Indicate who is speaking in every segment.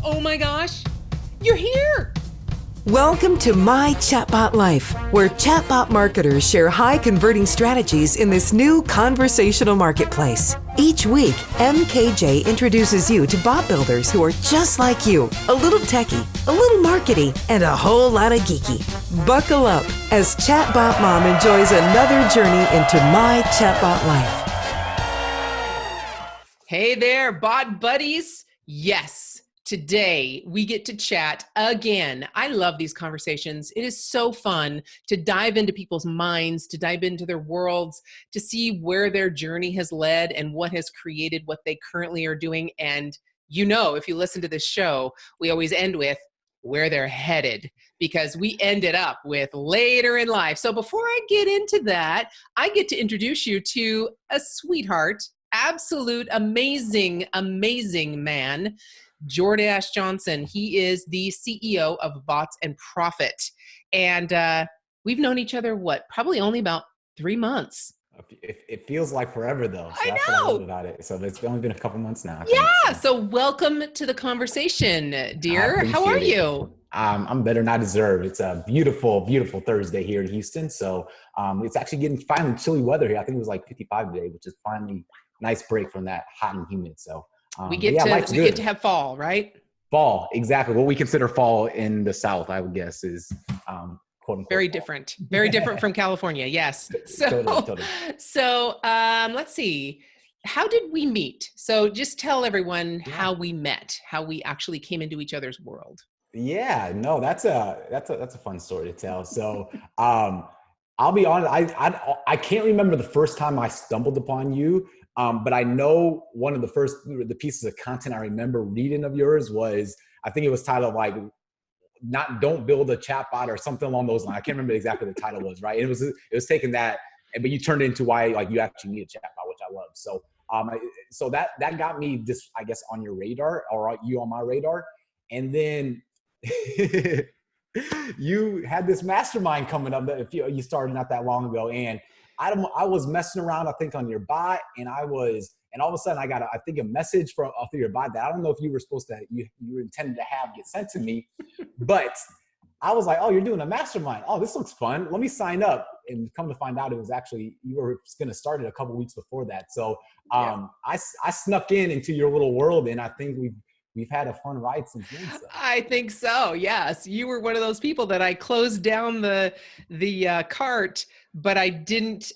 Speaker 1: Oh my gosh, you're here.
Speaker 2: Welcome to My Chatbot Life, where chatbot marketers share high converting strategies in this new conversational marketplace. Each week, MKJ introduces you to bot builders who are just like you, a little techie, a little markety, and a whole lot of geeky. Buckle up as Chatbot Mom enjoys another journey into My Chatbot Life.
Speaker 1: Hey there, bot buddies. Yes. Today, we get to chat again. I love these conversations. It is so fun to dive into people's minds, to dive into their worlds, to see where their journey has led and what has created what they currently are doing. And you know, if you listen to this show, we always end with where they're headed, because we ended up with later in life. So before I get into that, I get to introduce you to a sweetheart, absolute amazing man, Jordache Johnson. He is the CEO of Bots and Profit. And we've known each other, probably only about 3 months.
Speaker 3: It feels like forever though. So
Speaker 1: I
Speaker 3: that's
Speaker 1: know.
Speaker 3: what I love about it. So it's only been a couple months now.
Speaker 1: Yeah. So welcome to the conversation, dear. How are you?
Speaker 3: I'm better than I deserve. It's a beautiful, beautiful Thursday here in Houston. So it's actually getting finally chilly weather here. I think it was like 55 today, which is finally a nice break from that hot and humid. So
Speaker 1: we get to have fall, right?
Speaker 3: Fall, exactly. What we consider fall in the South, I would guess, is quote unquote
Speaker 1: very
Speaker 3: fall.
Speaker 1: Very different from California. Yes. So,
Speaker 3: totally.
Speaker 1: So let's see. How did we meet? So just tell everyone how we met, how we actually came into each other's world.
Speaker 3: Yeah, no, that's a fun story to tell. So I'll be honest, I can't remember the first time I stumbled upon you. But I know one of the pieces of content I remember reading of yours was, I think it was titled like, don't build a chatbot or something along those lines. I can't remember exactly what the title was, right? It was taking that, but you turned it into why like you actually need a chatbot, which I love. So so that got me just, I guess, on your radar, or you on my radar. And then you had this mastermind coming up that you started not that long ago, and I was messing around, I think, on your bot, and all of a sudden I got a message through your bot that I don't know if you were supposed to, you were intended to have get sent to me, but I was like, oh, you're doing a mastermind. Oh, this looks fun. Let me sign up. And come to find out, it was actually, you were going to start it a couple weeks before that. So I snuck into your little world, and I think we've had a fun ride since then. So.
Speaker 1: I think so. Yes, you were one of those people that I closed down the cart, but I didn't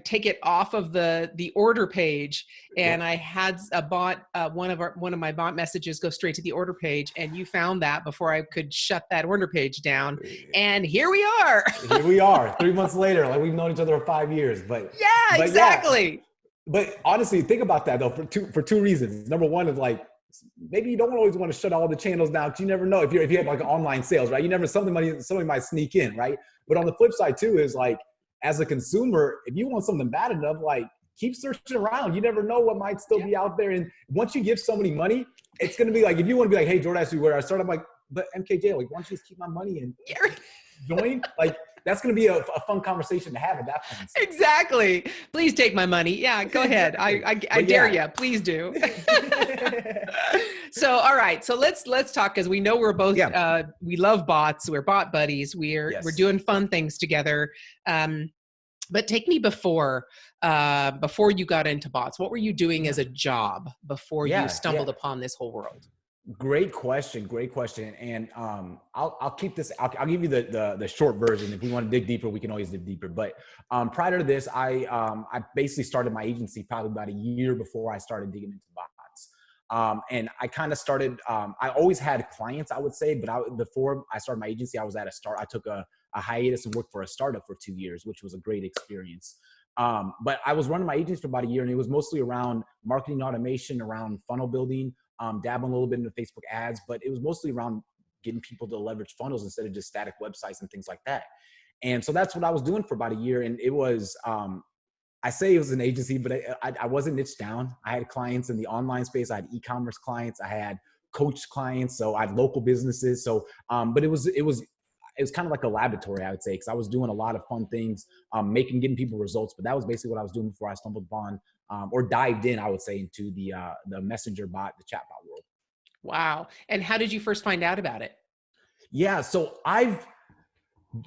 Speaker 1: take it off of the order page, and I had a bot. One of my bot messages go straight to the order page, and you found that before I could shut that order page down. And here we are.
Speaker 3: Here we are, 3 months later. Like, we've known each other for 5 years, but
Speaker 1: exactly.
Speaker 3: Yeah. But honestly, think about that though for two reasons. Number one is like, maybe you don't always want to shut all the channels down, because you never know if you have like online sales, right? You never, somebody might sneak in, right? But on the flip side too is like, as a consumer, if you want something bad enough, like, keep searching around. You never know what might still be out there. And once you give somebody money, it's going to be like, if you want to be like, hey, Jordache, where I start, I'm like, but MKJ, like, why don't you just keep my money and join? Like, that's going to be a fun conversation to have at that point. So.
Speaker 1: Exactly. Please take my money. Yeah, go ahead. I dare you. Please do. So, all right. So let's talk, because we know we're both, we love bots. We're bot buddies. We're doing fun things together. But take me before you got into bots. What were you doing as a job before you stumbled upon this whole world?
Speaker 3: Great question. And I'll keep this, I'll give you the short version. If we want to dig deeper, we can always dig deeper. But prior to this, I basically started my agency probably about a year before I started digging into bots. And I kind of started, I always had clients, I would say, but before I started my agency, I was at I took a hiatus and worked for a startup for 2 years, which was a great experience. But I was running my agency for about a year, and it was mostly around marketing automation, around funnel building, dabbling a little bit into Facebook ads, but it was mostly around getting people to leverage funnels instead of just static websites and things like that. And so that's what I was doing for about a year. And it was, I say it was an agency, but I wasn't niched down. I had clients in the online space. I had e-commerce clients. I had coach clients. So I had local businesses. So, but it was kind of like a laboratory, I would say, because I was doing a lot of fun things, getting people results. But that was basically what I was doing before I stumbled upon or dived in, I would say, into the messenger bot, the chatbot world.
Speaker 1: Wow. And how did you first find out about it?
Speaker 3: Yeah. So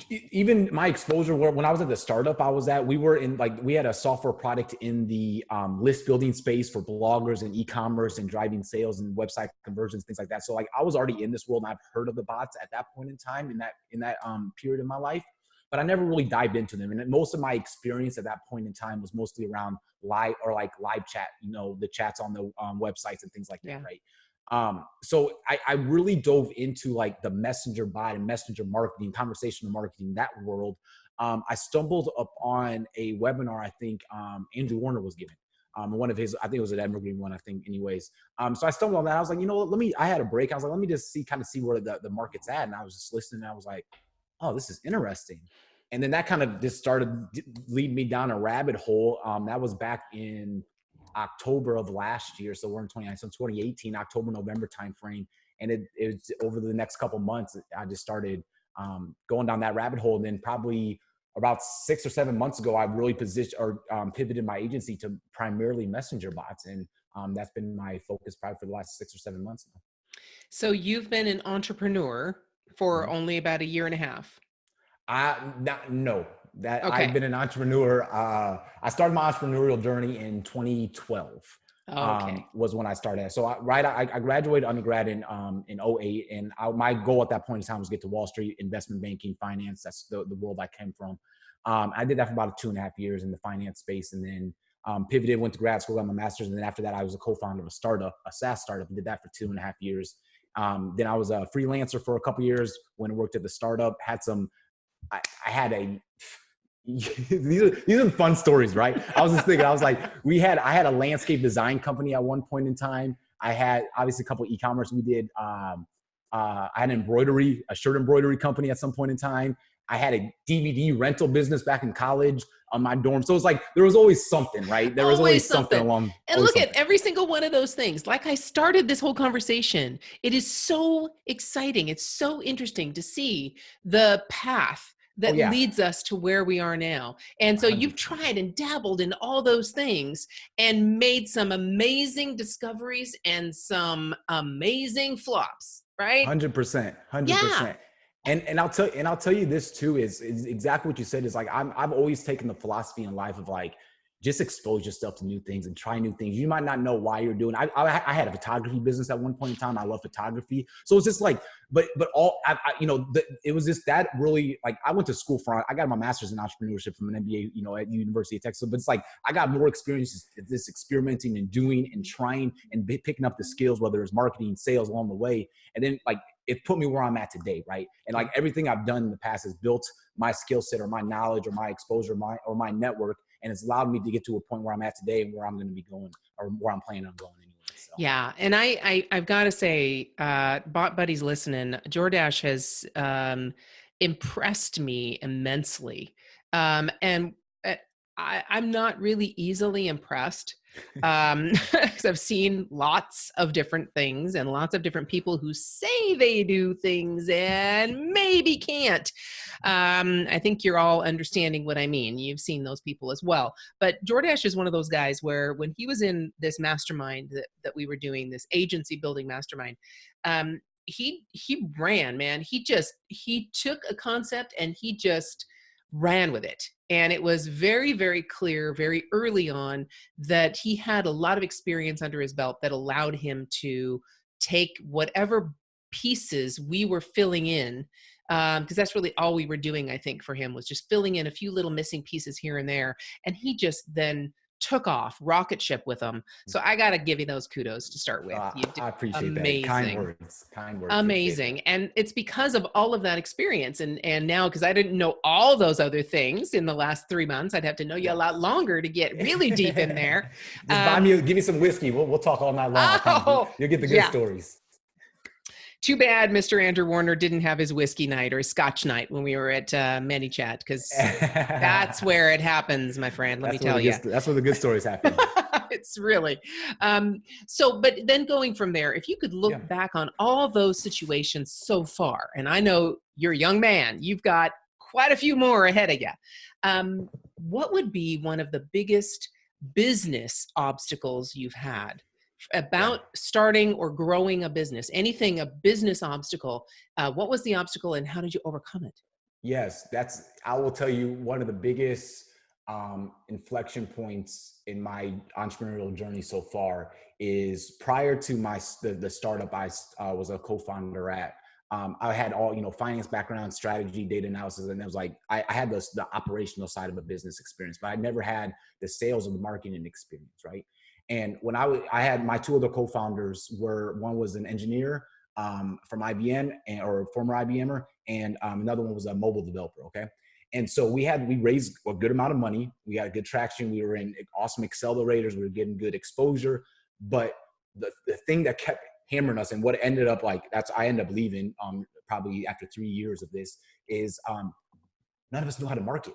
Speaker 3: even my exposure when I was at the startup I was at, we were in we had a software product in the list building space for bloggers and e-commerce and driving sales and website conversions, things like that. So I was already in this world and I've heard of the bots at that point in time in that period of my life, but I never really dived into them. And most of my experience at that point in time was mostly around live chat, the chats on the websites and things like that, right? So I really dove into the messenger bot and messenger marketing, conversational marketing, that world. I stumbled upon a webinar, I think Andrew Warner was giving. One of his, I think it was an evergreen one, I think anyways. So I stumbled on that. I was like, I had a break. I was like, let me just see where the market's at. And I was just listening and I was like, oh, this is interesting. And then that kind of just started leading me down a rabbit hole. That was back in October of last year. So we're in 2018, October, November timeframe. And it was over the next couple months, I just started going down that rabbit hole. And then probably about 6 or 7 months ago, I really pivoted my agency to primarily messenger bots. And that's been my focus probably for the last 6 or 7 months now.
Speaker 1: So you've been an entrepreneur for only about a year and a half.
Speaker 3: No.
Speaker 1: Okay.
Speaker 3: I've been an entrepreneur. I started my entrepreneurial journey in 2012.
Speaker 1: Okay.
Speaker 3: Was when I started. So I graduated undergrad in 08, and my goal at that point in time was to get to Wall Street, investment banking, finance. That's the world I came from. I did that for about 2.5 years in the finance space, and then pivoted, went to grad school, got my master's, and then after that, I was a co-founder of a SaaS startup, and did that for 2.5 years. Then I was a freelancer for a couple of years when I worked at the startup. I had a these are fun stories, right? I was just thinking, I was like, I had a landscape design company at one point in time. I had obviously a couple of e-commerce we did. I had a shirt embroidery company at some point in time. I had a DVD rental business back in college on my dorm. So it's there was always something, right? There was always something along.
Speaker 1: And look at every single one of those things. Like I started this whole conversation. It is so exciting. It's so interesting to see the path that leads us to where we are now. And so 100%. You've tried and dabbled in all those things and made some amazing discoveries and some amazing flops, right?
Speaker 3: 100%. Yeah. And I'll tell you this too, is exactly what you said. Is I've always taken the philosophy in life of just expose yourself to new things and try new things. You might not know why you're doing. I had a photography business at one point in time. I love photography, so it's just it was just that really I went to school I got my master's in entrepreneurship from an MBA, at University of Texas. But it's I got more experiences at this experimenting and doing and trying and picking up the skills, whether it's marketing, sales along the way, and then it put me where I'm at today, right? And everything I've done in the past has built my skill set or my knowledge or my exposure, or my network. And it's allowed me to get to a point where I'm at today and where I'm going to be going, or where I'm planning on going anyway. So.
Speaker 1: Yeah. And I've got to say, Bot Buddies listening, Jordache has impressed me immensely. And I'm not really easily impressed, because I've seen lots of different things and lots of different people who say they do things and maybe can't. I think you're all understanding what I mean. You've seen those people as well. But Jordache is one of those guys where when he was in this mastermind that we were doing, this agency building mastermind, he ran, man. He took a concept and he just ran with it. And it was very, very clear very early on that he had a lot of experience under his belt that allowed him to take whatever pieces we were filling in, because that's really all we were doing, I think, for him, was just filling in a few little missing pieces here and there. And he just then took off, rocket ship with them. So I got to give you those kudos to start with. You did
Speaker 3: I appreciate
Speaker 1: amazing.
Speaker 3: That. Kind words.
Speaker 1: Amazing. And it's because of all of that experience. And now, because I didn't know all those other things in the last 3 months, I'd have to know you a lot longer to get really deep in there.
Speaker 3: Just give me some whiskey. We'll talk all night long. You'll get the good stories.
Speaker 1: Too bad Mr. Andrew Warner didn't have his whiskey night or his scotch night when we were at My Chat, because that's where it happens, my friend. Let me tell you.
Speaker 3: That's where the good stories happen.
Speaker 1: It's really. But then going from there, if you could look back on all those situations so far, and I know you're a young man, you've got quite a few more ahead of you. What would be one of the biggest business obstacles you've had about starting or growing a business, anything, a business obstacle. What was the obstacle and how did you overcome it?
Speaker 3: Yes, I will tell you, one of the biggest inflection points in my entrepreneurial journey so far is prior to the startup I was a co-founder at. I had all, finance background, strategy, data analysis, and it was like, I had the operational side of a business experience, but I never had the sales or the marketing experience, right? And when I had my two other co-founders one was an engineer from IBM or former IBMer, and another one was a mobile developer. Okay. And so we raised a good amount of money. We got good traction. We were in awesome accelerators. We were getting good exposure. But the thing that kept hammering us and what ended up I ended up leaving probably after 3 years of this is none of us knew how to market.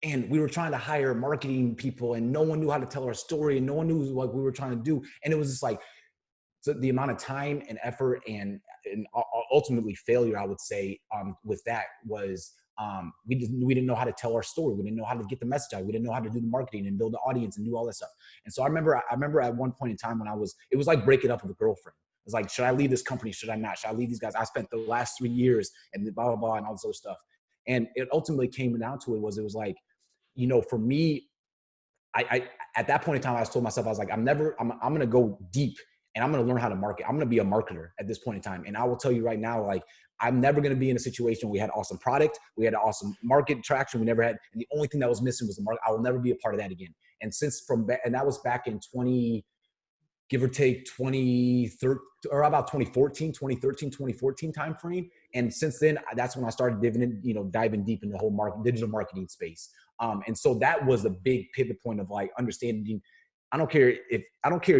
Speaker 3: And we were trying to hire marketing people and no one knew how to tell our story and no one knew what we were trying to do. And it was just like, so the amount of time and effort and ultimately failure, I would say, with that was we didn't know how to tell our story. We didn't know how to get the message out. We didn't know how to do the marketing and build the audience and do all that stuff. And so I remember at one point in time when it was like breaking up with a girlfriend. It was like, should I leave this company? Should I not? Should I leave these guys? I spent the last 3 years and blah, blah, blah, and all this other stuff. And it ultimately came down to it was like, for me, I at that point in time, I was told myself, I was like, I'm going to go deep and I'm going to learn how to market. I'm going to be a marketer at this point in time. And I will tell you right now, like, I'm never going to be in a situation where we had awesome product. We had awesome market traction. We never had, and the only thing that was missing was the market. I will never be a part of that again. And and that was back in 2013 or about 2013, 2014 timeframe. And since then, that's when I started diving deep in the whole digital marketing space. And so that was a big pivot point of like understanding. I don't care if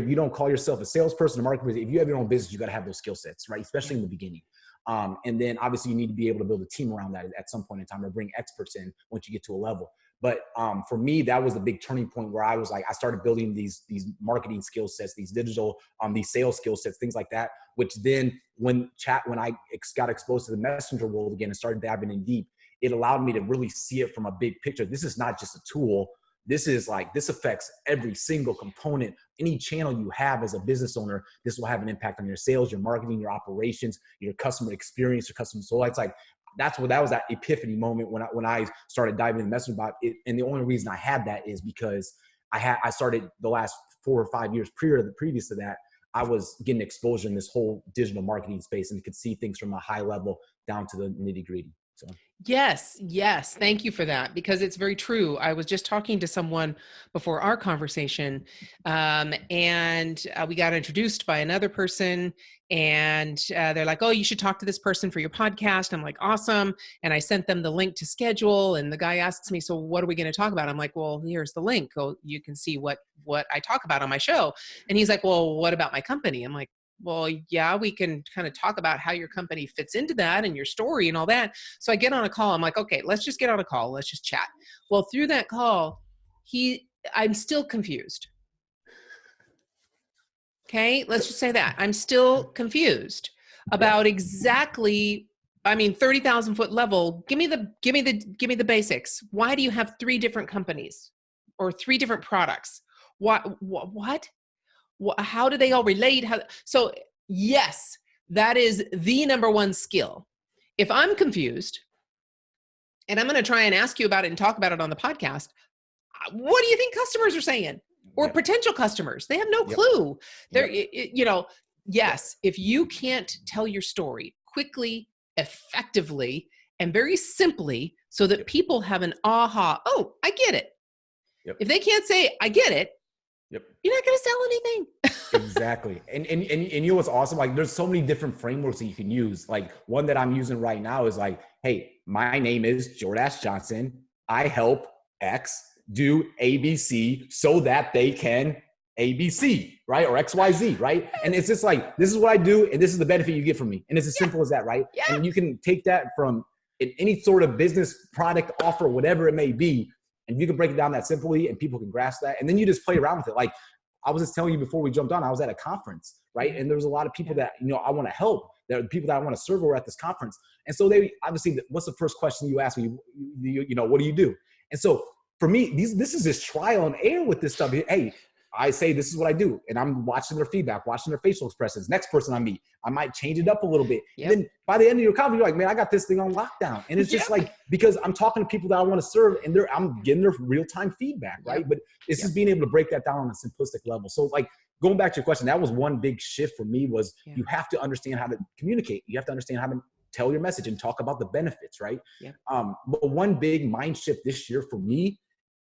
Speaker 3: you don't call yourself a salesperson or marketer. If you have your own business, you got to have those skill sets, right? Especially in the beginning. And then obviously you need to be able to build a team around that at some point in time or bring experts in once you get to a level. But for me, that was the big turning point where I was like, I started building these marketing skill sets, these digital, these sales skill sets, things like that, which then when I got exposed to the messenger world again and started diving in deep, it allowed me to really see it from a big picture. This is not just a tool. This affects every single component, any channel you have as a business owner. This will have an impact on your sales, your marketing, your operations, your customer experience, your customer. So it's like, that was that epiphany moment when I started diving in the messaging bot. And the only reason I had that is because I started the last 4 or 5 years previous to that, I was getting exposure in this whole digital marketing space and could see things from a high level down to the nitty gritty. So.
Speaker 1: Yes. Thank you for that, because it's very true. I was just talking to someone before our conversation, and we got introduced by another person, and they're like, oh, you should talk to this person for your podcast. I'm like, awesome. And I sent them the link to schedule, and the guy asks me, so what are we going to talk about? I'm like, well, here's the link. Oh, you can see what I talk about on my show. And he's like, well, what about my company? I'm like, well, yeah, we can kind of talk about how your company fits into that and your story and all that. So I get on a call. I'm like, okay, let's just get on a call. Let's just chat. Well, through that call, I'm still confused. Okay. Let's just say that I'm still confused about exactly, 30,000 foot level. Give me the basics. Why do you have 3 different companies or 3 different products? What? How do they all relate? So yes, that is the number one skill. If I'm confused and I'm going to try and ask you about it and talk about it on the podcast, what do you think customers are saying? Or potential customers? They have no clue. They're, yes, if you can't tell your story quickly, effectively, and very simply so that people have an aha, oh, I get it. If they can't say, I get it, you're not going to sell anything.
Speaker 3: Exactly. And you know what's awesome? Like, there's so many different frameworks that you can use. Like, one that I'm using right now is like, hey, my name is Jordache Johnson. I help X do ABC so that they can ABC, right? Or XYZ, right? And it's just like, this is what I do, and this is the benefit you get from me. And it's as simple as that, right? Yeah. And you can take that from any sort of business product offer, whatever it may be, and you can break it down that simply and people can grasp that. And then you just play around with it. Like, I was just telling you before we jumped on, I was at a conference, right? And there was a lot of people that, I want to help. There are people that I want to serve who are at this conference. And so they obviously, what's the first question you ask me? What do you do? And so for me, this is just trial and error with this stuff. Hey, I say, this is what I do. And I'm watching their feedback, watching their facial expressions. Next person I meet, I might change it up a little bit.
Speaker 1: Yep.
Speaker 3: And then by the end of your conference, you're like, man, I got this thing on lockdown. And it's just like, because I'm talking to people that I want to serve and I'm getting their real-time feedback, right? But it's just being able to break that down on a simplistic level. So like, going back to your question, that was one big shift for me was you have to understand how to communicate. You have to understand how to tell your message and talk about the benefits, right? But one big mind shift this year for me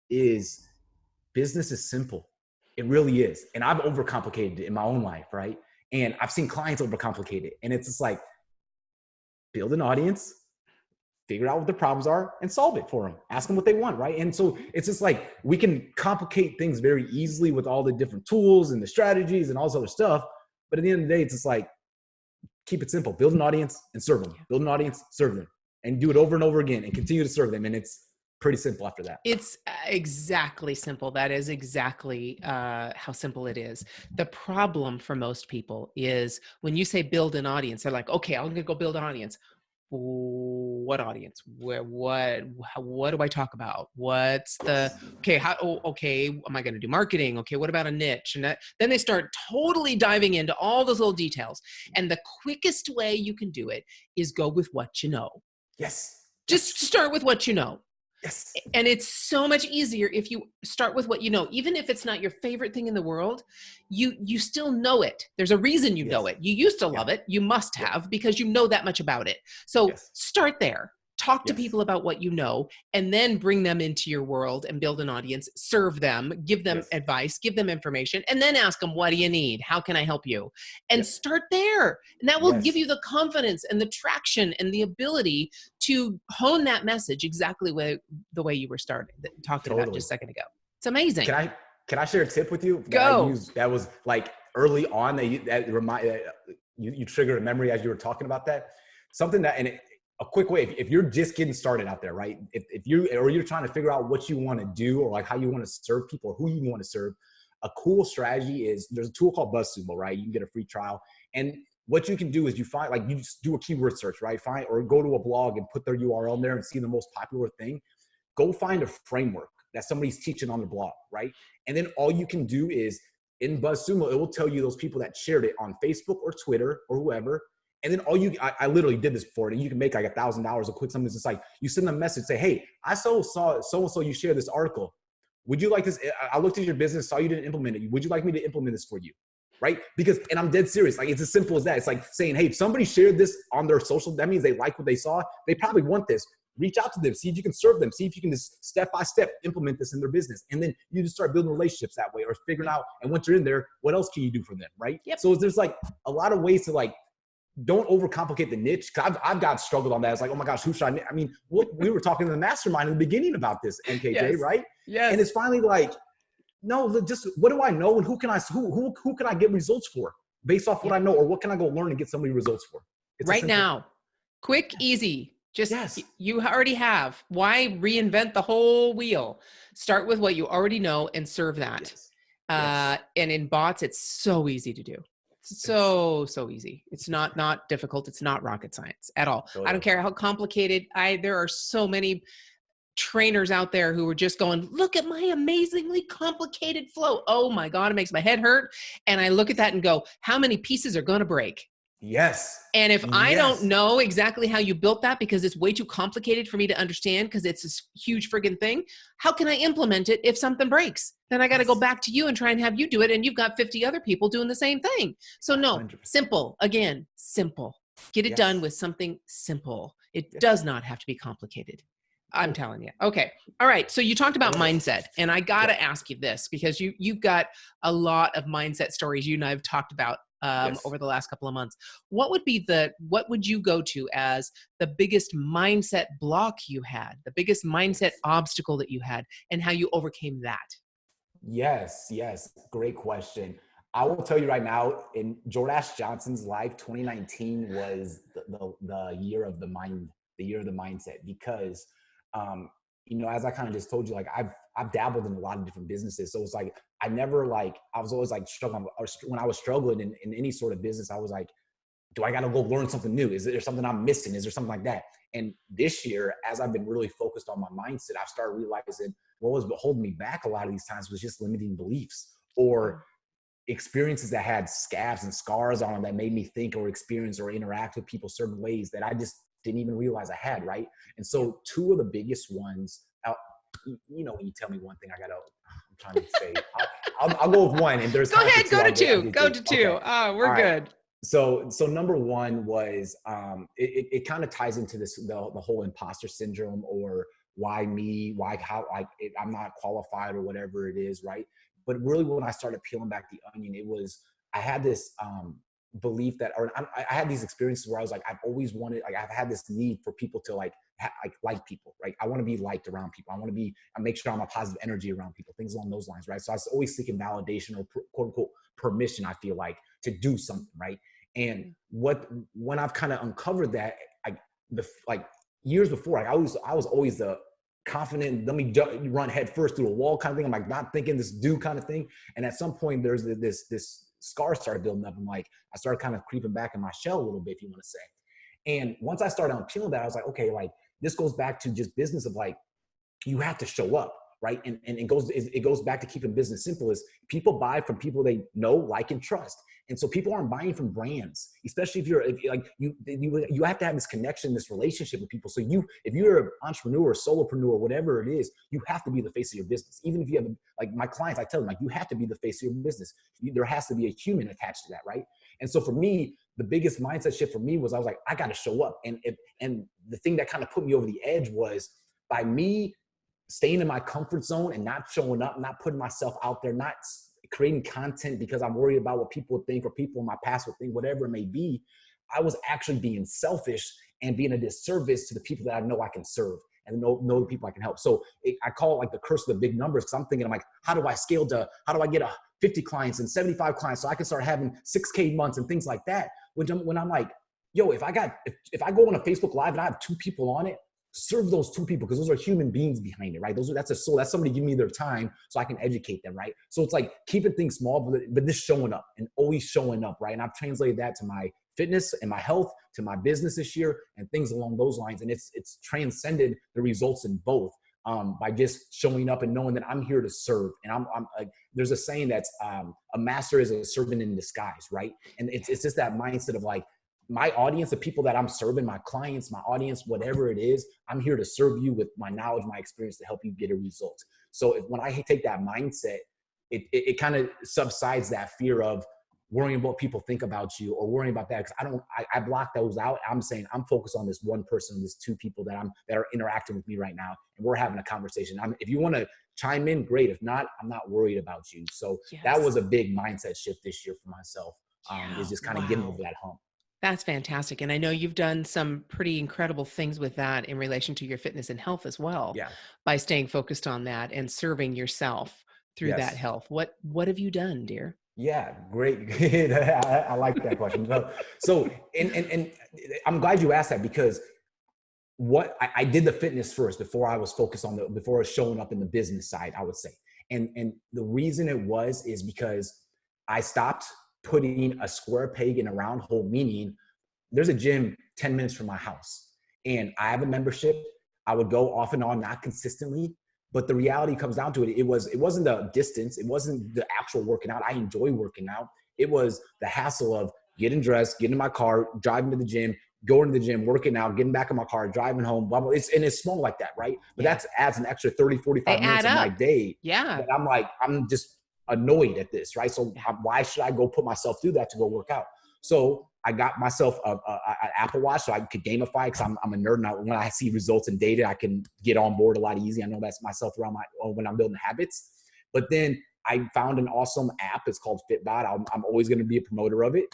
Speaker 3: is business is simple. It really is. And I've overcomplicated it in my own life, right? And I've seen clients overcomplicate it. And it's just like, build an audience, figure out what the problems are and solve it for them. Ask them what they want, right? And so it's just like, we can complicate things very easily with all the different tools and the strategies and all this other stuff. But at the end of the day, it's just like, keep it simple. Build an audience and serve them. Build an audience, serve them. And do it over and over again and continue to serve them. And it's pretty simple after that.
Speaker 1: It's exactly simple. That is exactly how simple it is. The problem for most people is when you say build an audience, they're like, okay, I'm going to go build an audience. What audience? What do I talk about? What's the, okay, am I going to do marketing? Okay, what about a niche? And then they start totally diving into all those little details. And the quickest way you can do it is go with what you know.
Speaker 3: Yes.
Speaker 1: Just start with what you know.
Speaker 3: Yes.
Speaker 1: And it's so much easier if you start with what you know. Even if it's not your favorite thing in the world, you still know it. There's a reason you know it. You used to love it. You must have, because you know that much about it. So start there. Talk to people about what you know, and then bring them into your world and build an audience, serve them, give them advice, give them information, and then ask them, what do you need? How can I help you? And start there. And that will give you the confidence and the traction and the ability to hone that message exactly the way you were talking about just a second ago. It's amazing.
Speaker 3: Can I share a tip with you?
Speaker 1: Go.
Speaker 3: That was like early on you triggered a memory as you were talking about that. Something that, a quick way, if you're just getting started out there, right? If you're trying to figure out what you want to do or like how you want to serve people or who you want to serve, a cool strategy is there's a tool called BuzzSumo, right? You can get a free trial. And what you can do is you just do a keyword search, right? Or go to a blog and put their URL in there and see the most popular thing. Go find a framework that somebody's teaching on the blog, right? And then all you can do is in BuzzSumo, it will tell you those people that shared it on Facebook or Twitter or whoever. And then I literally did this before, and you can make like $1,000 or quick something. It's just like, you send them a message, say, hey, I saw so-and-so, you shared this article. Would you like this? I looked at your business, saw you didn't implement it. Would you like me to implement this for you? Right? And I'm dead serious. Like, it's as simple as that. It's like saying, hey, if somebody shared this on their social, that means they like what they saw. They probably want this. Reach out to them, see if you can serve them, see if you can just step by step implement this in their business. And then you just start building relationships that way, or figuring out, and once you're in there, what else can you do for them? Right? So there's like a lot of ways to like, don't overcomplicate the niche. I've got struggled on that. It's like, oh my gosh, who should I mean, we were talking in the mastermind in the beginning about this, MKJ, right? Yes. And it's finally like, no, just what do I know and who can I get results for based off what I know, or what can I go learn and get somebody results for? It's
Speaker 1: right now, quick, easy. Just you already have. Why reinvent the whole wheel? Start with what you already know and serve that. And in bots, it's so easy to do. So easy. It's not difficult. It's not rocket science at all. Totally. I don't care how complicated. There are so many trainers out there who are just going, look at my amazingly complicated flow. Oh my God, it makes my head hurt. And I look at that and go, how many pieces are going to break?
Speaker 3: Yes.
Speaker 1: And if I don't know exactly how you built that because it's way too complicated for me to understand because it's this huge friggin' thing, how can I implement it if something breaks? Then I got to go back to you and try and have you do it. And you've got 50 other people doing the same thing. So no, 100%. Simple. Again, simple. Get it done with something simple. It does not have to be complicated. I'm telling you. Okay. All right. So you talked about mindset, and I got to ask you this because you've got a lot of mindset stories you and I have talked about over the last couple of months. What would you go to as the biggest mindset block you had, the biggest mindset obstacle that you had, and how you overcame that? Yes.
Speaker 3: Great question. I will tell you right now, in Jordache Johnson's life, 2019 was the year of the mindset, because as I kind of just told you, like I've dabbled in a lot of different businesses. So it's like, I was always like struggling. When I was struggling in any sort of business, I was like, do I got to go learn something new? Is there something I'm missing? Is there something like that? And this year, as I've been really focused on my mindset, I've started realizing what was holding me back a lot of these times was just limiting beliefs. or experiences that had scabs and scars on them that made me think or experience or interact with people certain ways that I just didn't even realize I had, right? And so two of the biggest ones, when you tell me one thing, I'm trying to say, I'll go with one, and there's
Speaker 1: Go
Speaker 3: time
Speaker 1: ahead,
Speaker 3: for two.
Speaker 1: go to two.
Speaker 3: do
Speaker 1: Go
Speaker 3: two.
Speaker 1: to two.
Speaker 3: Okay.
Speaker 1: Oh, we're
Speaker 3: All right.
Speaker 1: good.
Speaker 3: So number one was, it kind of ties into the whole imposter syndrome, or why me, I'm not qualified or whatever it is, right? But really, when I started peeling back the onion, I had this belief that, or I had these experiences where I was like, I've always wanted, like, I've had this need for people to like people, right? I want to be liked around people. I make sure I'm a positive energy around people, things along those lines, right? So I was always seeking validation or quote unquote permission, I feel like, to do something, right? And when I've kind of uncovered that, years before, I was always the confident, let me run head first through a wall kind of thing. I'm like, not thinking this do kind of thing. And at some point, there's this scar started building up. I'm like, I started kind of creeping back in my shell a little bit, if you want to say. And once I started unpeeling that, I was like, okay, like, this goes back to just business of like, you have to show up, right? And it goes back to keeping business simple. Is people buy from people they know, like, and trust. And so people aren't buying from brands, especially if you have to have this connection, this relationship with people. So if you're an entrepreneur, solopreneur, whatever it is, you have to be the face of your business. Even if you have, like, my clients, I tell them, like, you have to be the face of your business. There has to be a human attached to that, right? And so for me, the biggest mindset shift for me was, I was like, I got to show up. And the thing that kind of put me over the edge was by me staying in my comfort zone and not showing up, not putting myself out there, not creating content because I'm worried about what people would think or people in my past would think, whatever it may be. I was actually being selfish and being a disservice to the people that I know I can serve and know the people I can help. So I call it like the curse of the big numbers, because I'm thinking, I'm like, how do I get 50 clients and 75 clients so I can start having 6K months and things like that? When I'm like, yo, if I go on a Facebook Live and I have 2 people on it, serve those 2 people, because those are human beings behind it, right? That's a soul. That's somebody giving me their time so I can educate them, right? So it's like keeping things small, but just showing up and always showing up, right? And I've translated that to my fitness and my health, to my business this year, and things along those lines. And it's transcended the results in both by just showing up and knowing that I'm here to serve. And I'm like, there's a saying that's a master is a servant in disguise, right? And it's just that mindset of like, my audience, the people that I'm serving, my clients, my audience, whatever it is, I'm here to serve you with my knowledge, my experience, to help you get a result. So when I take that mindset, it kind of subsides that fear of worrying about what people think about you or worrying about that. Because I block those out. I'm saying I'm focused on this one person, this 2 people that are interacting with me right now, and we're having a conversation. If you want to chime in, great. If not, I'm not worried about you. So that was a big mindset shift this year for myself. Is just kind of getting over that hump.
Speaker 1: That's fantastic. And I know you've done some pretty incredible things with that in relation to your fitness and health as well, by staying focused on that and serving yourself through that health. What have you done, dear?
Speaker 3: Yeah, great. I like that question. So, and I'm glad you asked that, because I did the fitness first before I was focused on before I was showing up in the business side, I would say. And the reason it is because I stopped putting a square peg in a round hole, meaning there's a gym 10 minutes from my house and I have a membership. I would go off and on, not consistently, but the reality comes down to it. It wasn't the distance. It wasn't the actual working out. I enjoy working out. It was the hassle of getting dressed, getting in my car, driving to the gym, going to the gym, working out, getting back in my car, driving home, blah, blah. It's small like that, right? But that adds an extra 30, 45 minutes of my day.
Speaker 1: Yeah.
Speaker 3: That I'm just annoyed at this, right? So why should I go put myself through that to go work out? So I got myself an Apple Watch so I could gamify, because I'm a nerd. Now, when I see results and data, I can get on board a lot easier. I know that's myself around when I'm building habits. But then I found an awesome app. It's called Fitbot. I'm always going to be a promoter of it.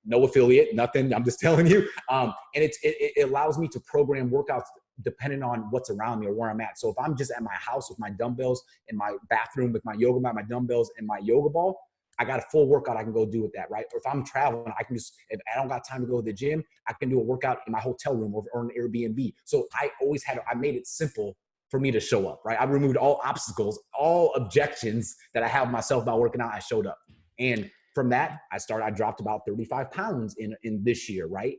Speaker 3: No affiliate, nothing. I'm just telling you. And it allows me to program workouts depending on what's around me or where I'm at. So if I'm just at my house with my dumbbells, in my bathroom with my yoga mat, my dumbbells, and my yoga ball, I got a full workout I can go do with that, right? Or if I'm traveling, I can just, if I don't got time to go to the gym, I can do a workout in my hotel room or an Airbnb. So I made it simple for me to show up, right? I removed all obstacles, all objections that I have myself about working out. I showed up. And from that, I dropped about 35 pounds in this year, right?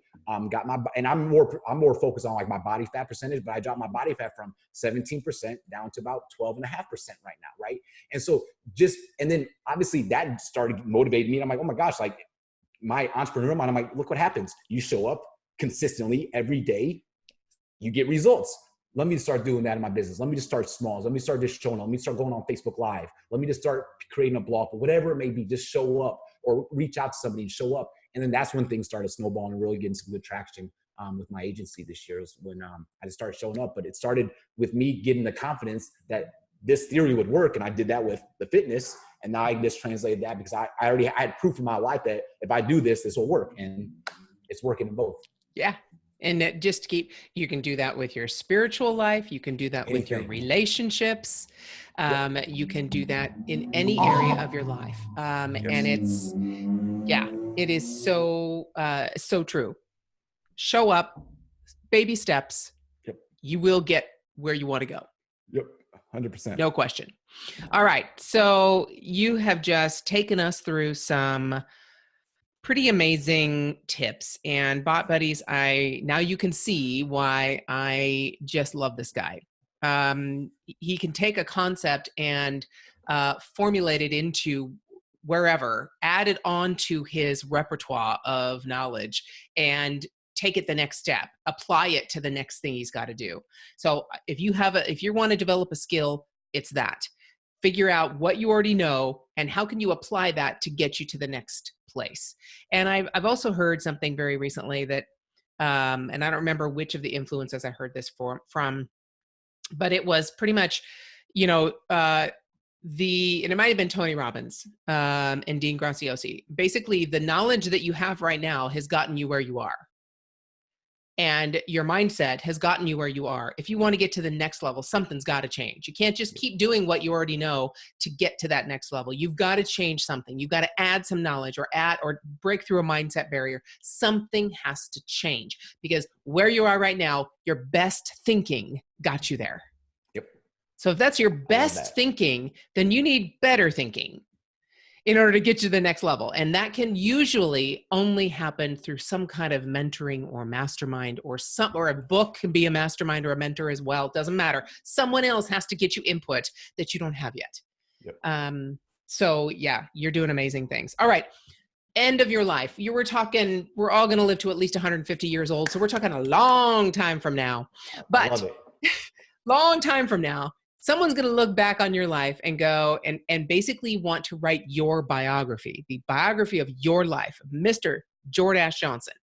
Speaker 3: And I'm more focused on like my body fat percentage, but I dropped my body fat from 17% down to about 12.5% right now. Right. And so and then obviously that started motivating me. And I'm like, oh my gosh, like my entrepreneur mind, I'm like, look what happens. You show up consistently every day, you get results. Let me start doing that in my business. Let me just start small. Let me start just showing up. Let me start going on Facebook Live. Let me just start creating a blog, whatever it may be, just show up or reach out to somebody and show up. And then that's when things started snowballing and really getting some good traction with my agency this year is when I just started showing up. But it started with me getting the confidence that this theory would work. And I did that with the fitness. And now I just translated that because I had proof in my life that if I do this, this will work. And it's working in both.
Speaker 1: Yeah. And you can do that with your spiritual life. You can do that with your relationships. You can do that in any area of your life. And it is so true. Show up, baby steps.
Speaker 3: Yep.
Speaker 1: You will get where you want to go.
Speaker 3: Yep. 100%.
Speaker 1: No question. All right. So you have just taken us through some pretty amazing tips, and Bot Buddies, now you can see why I just love this guy. He can take a concept and formulate it into wherever, add it onto his repertoire of knowledge and take it the next step, apply it to the next thing he's got to do. So if you want to develop a skill, it's that. Figure out what you already know and how can you apply that to get you to the next place. And I've also heard something very recently that, and I don't remember which of the influencers I heard this from, but it was pretty much, and it might have been Tony Robbins and Dean Graziosi. Basically, the knowledge that you have right now has gotten you where you are. And your mindset has gotten you where you are. If you want to get to the next level, something's got to change. You can't just keep doing what you already know to get to that next level. You've got to change something. You've got to add some knowledge or break through a mindset barrier. Something has to change because where you are right now, your best thinking got you there.
Speaker 3: Yep.
Speaker 1: So if that's your best thinking, then you need better thinking in order to get to the next level. And that can usually only happen through some kind of mentoring or mastermind or a book can be a mastermind or a mentor as well. It doesn't matter. Someone else has to get you input that you don't have yet.
Speaker 3: Yep.
Speaker 1: So yeah, you're doing amazing things. All right. End of your life. You were talking, we're all going to live to at least 150 years old. So we're talking a long time from now, but long time from now, someone's going to look back on your life and go and basically want to write your biography, the biography of your life, Mr. Jordache Johnson.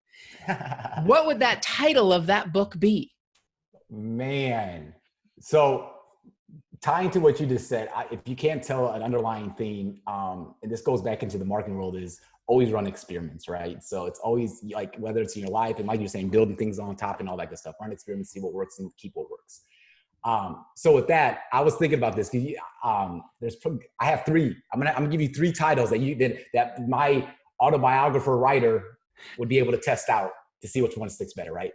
Speaker 1: What would that title of that book be?
Speaker 3: Man. So tying to what you just said, if you can't tell an underlying theme, and this goes back into the marketing world, is always run experiments, right? So it's always like, whether it's in your life and like you're saying, building things on top and all that good stuff, run experiments, see what works and keep what works. So with that, I was thinking about this. I have three. I'm gonna give you three titles that my autobiographer writer would be able to test out to see which one sticks better, right?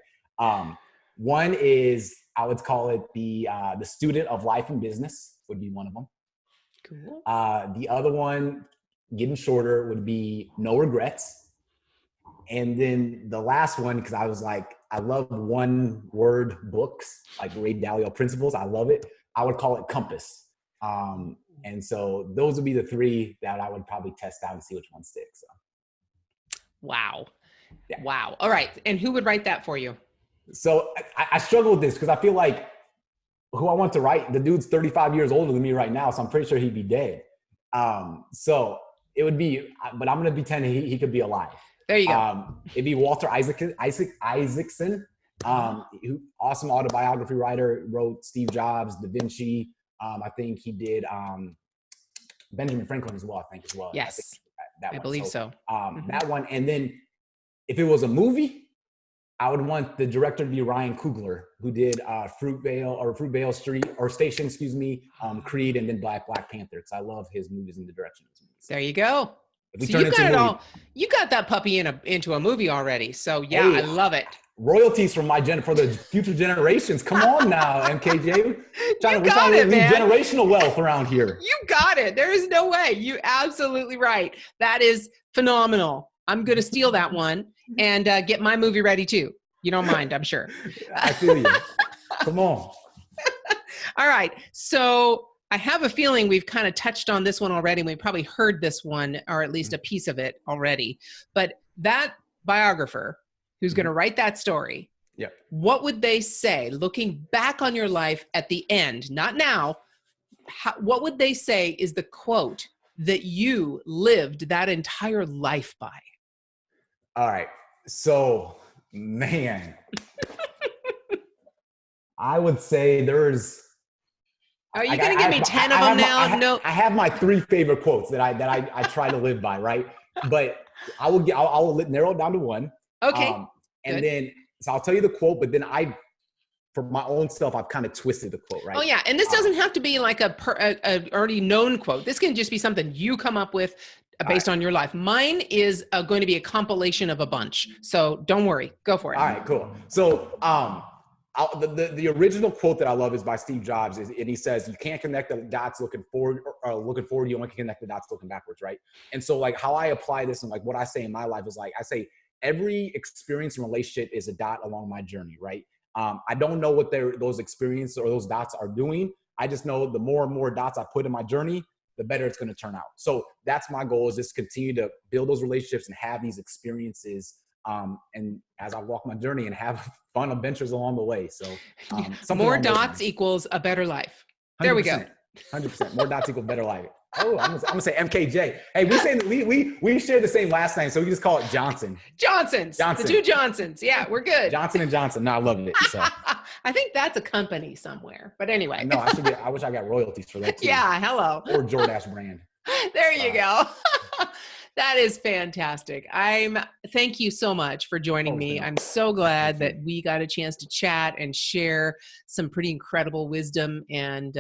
Speaker 3: One is, I would call it the student of life and business would be one of them.
Speaker 1: Cool.
Speaker 3: The other one, getting shorter, would be no regrets. And then the last one, because I was like, I love one word books, like Ray Dalio Principles. I love it. I would call it Compass. And so those would be the three that I would probably test out and see which one sticks. So.
Speaker 1: Wow.
Speaker 3: Yeah.
Speaker 1: Wow. All right. And who would write that for you?
Speaker 3: So I struggle with this because I feel like who I want to write, the dude's 35 years older than me right now. So I'm pretty sure he'd be dead. So it would be, but I'm going to pretend he could be alive.
Speaker 1: There you go.
Speaker 3: It'd be Walter Isaacson, who awesome autobiography writer, wrote Steve Jobs, Da Vinci. I think he did Benjamin Franklin as well.
Speaker 1: Yes,
Speaker 3: I
Speaker 1: believe so.
Speaker 3: That one, and then if it was a movie, I would want the director to be Ryan Coogler, who did Fruitvale Station, Creed, and then Black Panther, because I love his movies and the direction of his movies.
Speaker 1: There you go. So you got it all. You got that puppy into a movie already. So yeah, hey, I love it.
Speaker 3: Royalties from for the future generations. Come on now, MKJ.
Speaker 1: We're trying to leave
Speaker 3: generational wealth around here.
Speaker 1: You got it. There is no way. You're absolutely right. That is phenomenal. I'm going to steal that one and get my movie ready too. You don't mind, I'm sure.
Speaker 3: I feel you. Come on.
Speaker 1: All right. So I have a feeling we've kind of touched on this one already. And we probably heard this one, or at least a piece of it already. But that biographer who's going to write that story, what would they say, looking back on your life at the end, not now, what would they say is the quote that you lived that entire life by?
Speaker 3: All right. So, man, I would say there's.
Speaker 1: Are you going to give me 10 of them now? No.
Speaker 3: I have my 3 favorite quotes that I try to live by, right? But I'll narrow it down to one.
Speaker 1: Okay.
Speaker 3: And then, so I'll tell you the quote, but then for my own self, I've kind of twisted the quote, right?
Speaker 1: Oh yeah. And this doesn't have to be like a already known quote. This can just be something you come up with based on your life. Mine is going to be a compilation of a bunch. So don't worry, go for it.
Speaker 3: All right, cool. So, the original quote that I love is by Steve Jobs, and he says, "You can't connect the dots looking forward. You only can connect the dots looking backwards, right?" And so, like, how I apply this and like what I say in my life is like I say every experience and relationship is a dot along my journey, right? I don't know what those experiences or those dots are doing. I just know the more and more dots I put in my journey, the better it's going to turn out. So that's my goal, is just continue to build those relationships and have these experiences. And as I walk my journey and have fun adventures along the way. So
Speaker 1: more dots equals a better life. There we go.
Speaker 3: 100%. More dots equal better life. Oh, I'm gonna say MKJ. Hey, we share the same last name, so we just call it Johnson.
Speaker 1: Johnsons. The 2 Johnsons. Yeah, we're good.
Speaker 3: Johnson and Johnson. No, I loved it. So.
Speaker 1: I think that's a company somewhere. But anyway.
Speaker 3: No, I wish I got royalties for that too.
Speaker 1: Yeah, hello.
Speaker 3: Or Jordache brand.
Speaker 1: There you go. That is fantastic. Thank you so much for joining me. I'm so glad that we got a chance to chat and share some pretty incredible wisdom and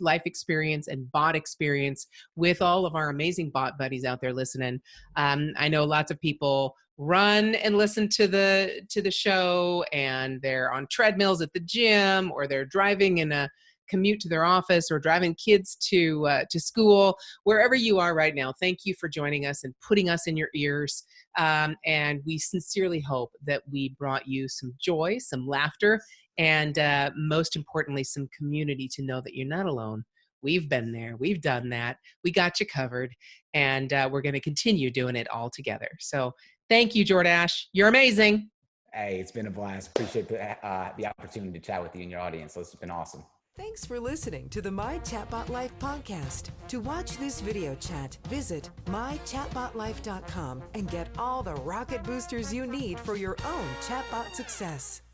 Speaker 1: life experience and bot experience with all of our amazing bot buddies out there listening. I know lots of people run and listen to the show, and they're on treadmills at the gym, or they're driving in a commute to their office, or driving kids to school. Wherever you are right now, thank you for joining us and putting us in your ears. And we sincerely hope that we brought you some joy, some laughter, and most importantly, some community to know that you're not alone. We've been there. We've done that. We got you covered. And we're going to continue doing it all together. So thank you, Jordache. You're amazing.
Speaker 3: Hey, it's been a blast. Appreciate the opportunity to chat with you and your audience. So it's been awesome.
Speaker 2: Thanks for listening to the My Chatbot Life podcast. To watch this video chat, visit mychatbotlife.com and get all the rocket boosters you need for your own chatbot success.